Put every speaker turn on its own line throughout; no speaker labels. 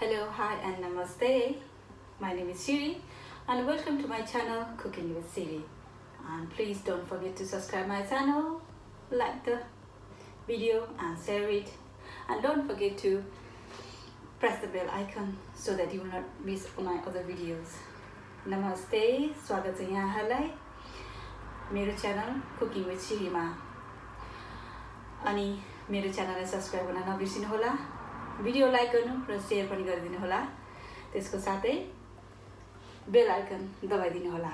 Hello, hi and namaste. My name is Siri and welcome to my channel Cooking with Siri. And please don't forget to subscribe my channel, like the video and share it. And don't forget to press the bell icon so that you will not miss my other videos. Namaste, स्वागत छ यहाँहरुलाई मेरो channel cooking with सिरीमा। अनि मेरो च्यानललाई subscribe गर्न नबिर्सिनु होला, video like गर्नु र शेयर पनि गरिदिनु होला, त्यसको साथै बेल आइकन दबाइदिनु होला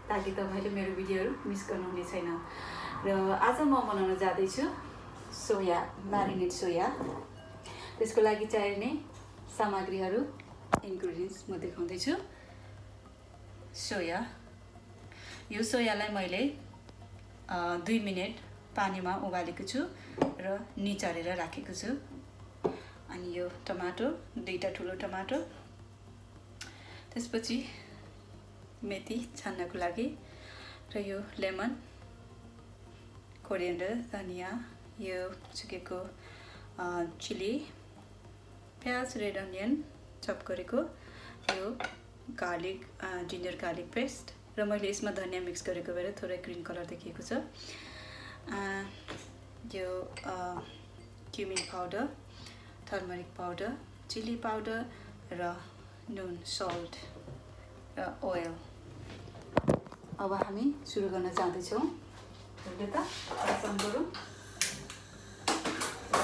ताकि तपाईले मेरो भिडियोहरु मिस गर्नुहुने छैन। र आज म बनाउन जाँदै छु सोया म्यारिनेड सोया। त्यसको लागि चाहिने सामग्रीहरु इन्ग्रेडिएन्ट्स म देखाउँदै छु। सोया, यो सोयालाई मैले 2 मिनेट पानीमा उबालेको छु र निचोरेर राखेको छु। अनि यो टमाटर, 2टा ठुलो टमाटर, त्यसपछि मेथी छान्नको लागि र यो लेमन, कोरिएन्डर, धनिया, यो सुकेको चिली, प्याज, रेड अनियन चप गरेको, यो गार्लिक, जिन्जर गार्लिक पेस्ट र मैले यसमा धनिया मिक्स गरेको भएर थोरै ग्रीन कलर देखिएको छ। यो cumin powder, turmeric powder, chilli powder र नुन, सल्ट र ओइल। अब हामी सुरु गर्न जाँदैछौँ। अहिले त आसान गरौँ।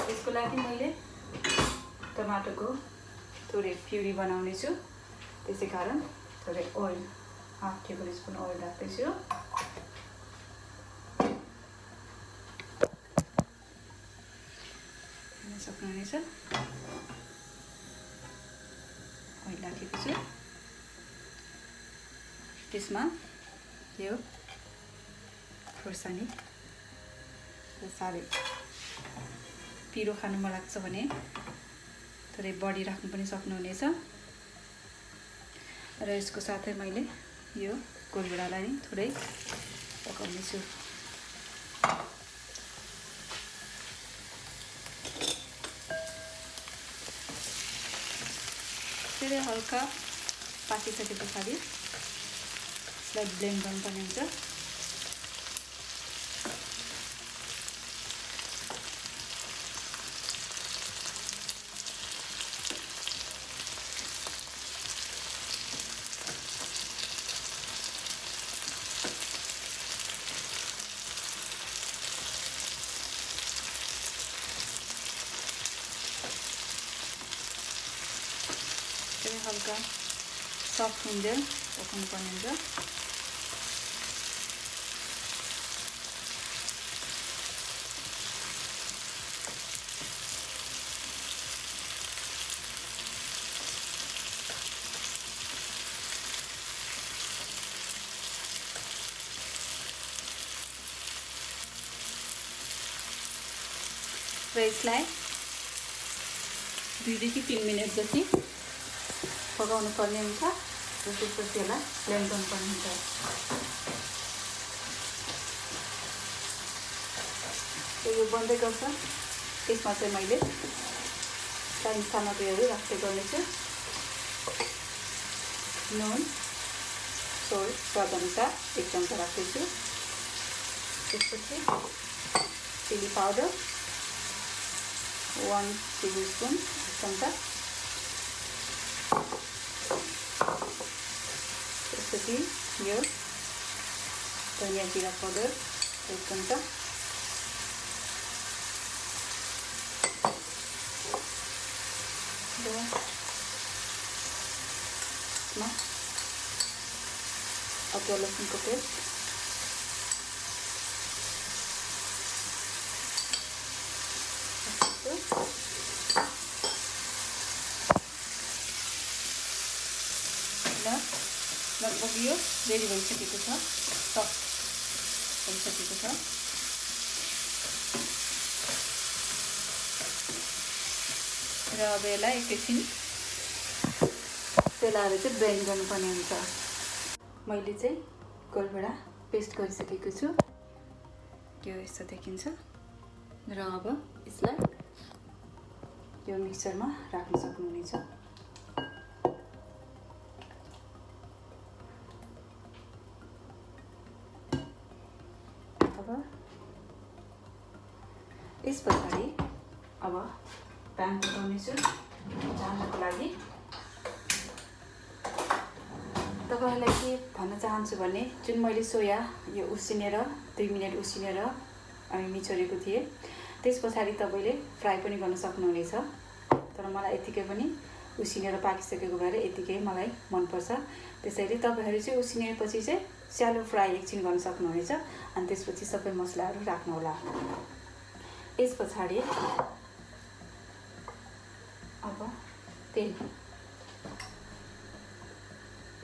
यसको लागि मैले टमाटरको थोरै प्युरी बनाउने छु, त्यसै कारण थोरै ओइल, 1/2 टेबलस्पुन ओइल राख्दैछु। सक्नुहुनेछ, ओइल राखेको छु। त्यसमा यो खुर्सानी, साह्रै पिरो खानु मन लाग्छ भने थोरै बढी राख्नु पनि सक्नुहुनेछ। र यसको साथै मैले यो कोलभेडालाई थोरै पकाउने छु। थोरै हल्का पाकिसके पछाडि यसलाई ब्लेन्ड गर्नुपर्ने हुन्छ। हल्का सफ्ट हुँदै पकाउनु पर्ने हुन्छ। र यसलाई 2 देखि 3 मिनेट जति पकाउनु पर्ने हुन्छ र त्यसपछि यसलाई ब्लेन्ड गर्नुपर्ने हुन्छ। यो बन्दै गर्छ। त्यसमा चाहिँ मैले चाहिने सामग्रीहरू राख्दै गर्नेछु। नुन, सोल्ट स्वाद अनुसार 1 चम्चा राख्दैछु। त्यसपछि चिली पाउडर 1 टेबलस्पुन, 1 चम्चा। त्यसपछि यो धनिया जिरा पाउडर 1 चम्चा। र यसमा अदुवा लसुनको पेस्ट, लगभग यो रेडी भइसकेको छ, सफ्ट भइसकेको छ। र अब यसलाई एकैछिन सेलाएर चाहिँ ब्लेन्ड गर्नुपर्ने हुन्छ। मैले चाहिँ कोलभेडा पेस्ट गरिसकेको छु। यो यस्तो देखिन्छ। र अब यसलाई यो मिक्सरमा राख्न सक्नुहुनेछ। यस पछाडि अब प्यान पकाउनेछु झान्नको लागि। तपाईहरुलाई के भन्न चाहन्छु भने जुन मैले सोया यो उसिनेर 2 मिनेट उसिनेर अनि निचोरेको थिएँ, त्यस पछाडि तपाईले फ्राई पनि गर्न सक्नुहुनेछ। तर मलाई यतिकै पनि उसिनेर पाकिसकेको भएर यतिकै मलाई मन पर्छ। त्यसैले तपाईहरु चाहिँ उसिनेपछि चाहिँ स्यालो फ्राई एकछिन गर्न सक्नुहुनेछ अनि त्यसपछि सबै मसलाहरु राख्नु होला। यस पछाडि अब तेल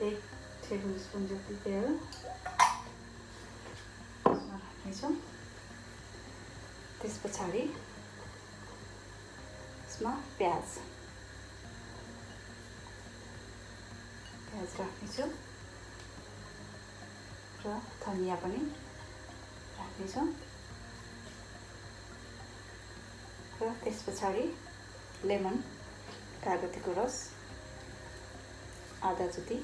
1 टेबलस्पुन जति तेल राख्नेछौँ। त्यस पछाडि यसमा प्याज राख्नेछु र धनिया पनि राख्नेछौँ र त्यस पछाडि लेमन कागतीको रस आधा जति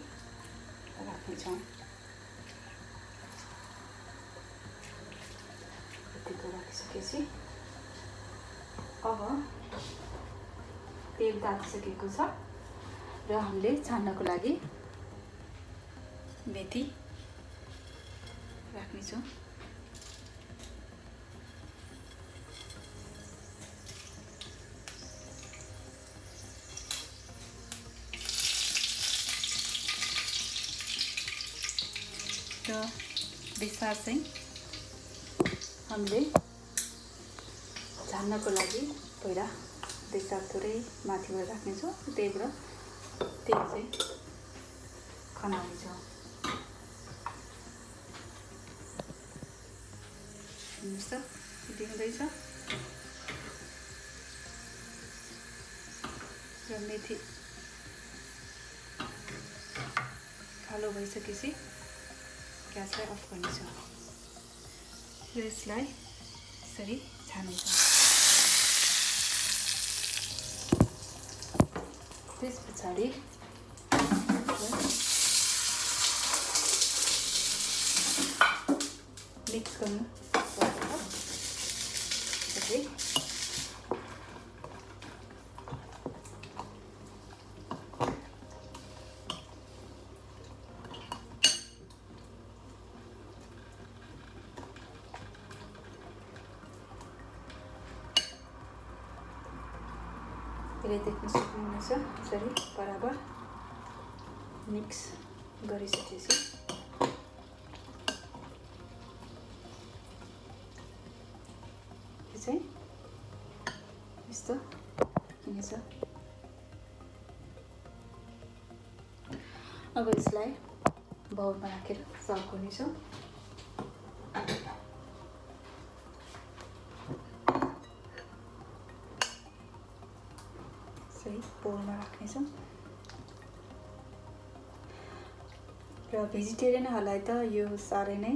राख्नेछौँ। यतिको राखिसकेपछि अब तेल तातिसकेको छ र हामीले छान्नको लागि मेथी राख्नेछौँ। र बेसार चाहिँ हामीले छान्नको लागि पहिला बेसार थोरै माथिबाट राख्नेछौँ, त्यहीबाट तेल चाहिँ खनाउनेछौँ। हेर्नुहोस् त यति हुँदैछ र मेथी कालो भइसकेपछि ग्यासलाई अफ गर्नेछ र यसलाई यसरी छान्नेछ। त्यस पछाडि मिक्स गर्नु यसरी देख्न सक्नुहुनेछ। यसरी बराबर मिक्स गरिसकेपछि यो चाहिँ यस्तो हुनेछ। अब यसलाई बाउलमा राखेर सर्भ गर्नेछौँ। बोलमा राख्नेछौँ र भेजिटेरियनहरूलाई त यो साह्रै नै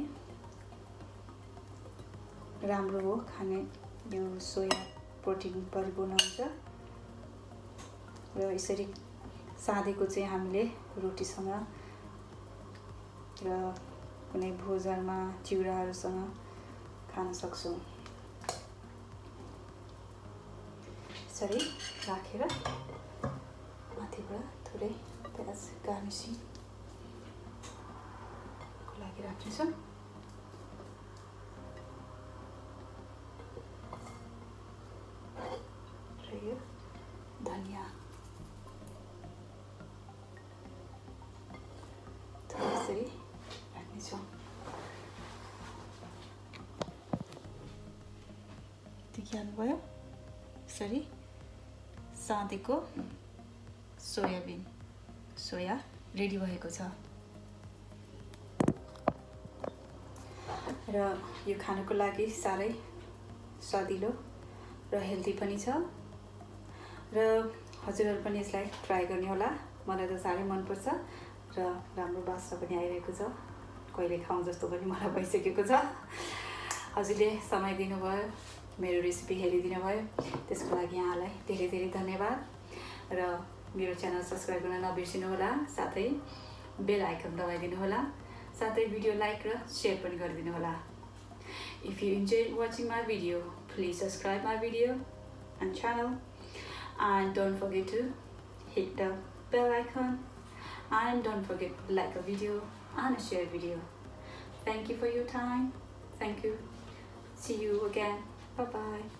राम्रो हो खाने। यो सोया प्रोटिन परिपूर्ण हुन्छ र यसरी साँधेको चाहिँ हामीले रोटीसँग र कुनै भोजनमा चिउराहरूसँग खान सक्छौँ। यसरी राखेर माथिबाट थोरै प्याज गार्निसिङ को लागि राख्नेछौँ र यो धनिया थोरै यसरी राख्नेछौँ। देखिहाल्नुभयो यसरी साँधेको सोया रेडी भएको छ र यो खानको लागि साह्रै स्वादिलो र हेल्दी पनि छ र हजुरहरू पनि यसलाई ट्राई गर्ने होला। मलाई त साह्रै मन पर्छ र राम्रो बास्ना पनि आइरहेको छ। कहिले खाउँ जस्तो पनि मलाई भइसकेको छ। हजुरले समय दिनुभयो, मेरो रेसिपी हेरिदिनु भयो, त्यसको लागि यहाँलाई धेरै धेरै धन्यवाद र मेरो च्यानल सब्स्क्राइब गर्न नबिर्सिनु होला। साथै बेल आइकन दबाइदिनु होला। साथै भिडियो लाइक र शेयर पनि गरिदिनु होला। If you enjoyed watching my video, please subscribe my video and channel, and don't forget to hit the bell icon, and don't forget to like a video and a share video. Thank you for your time. Thank you. See you again. Bye bye.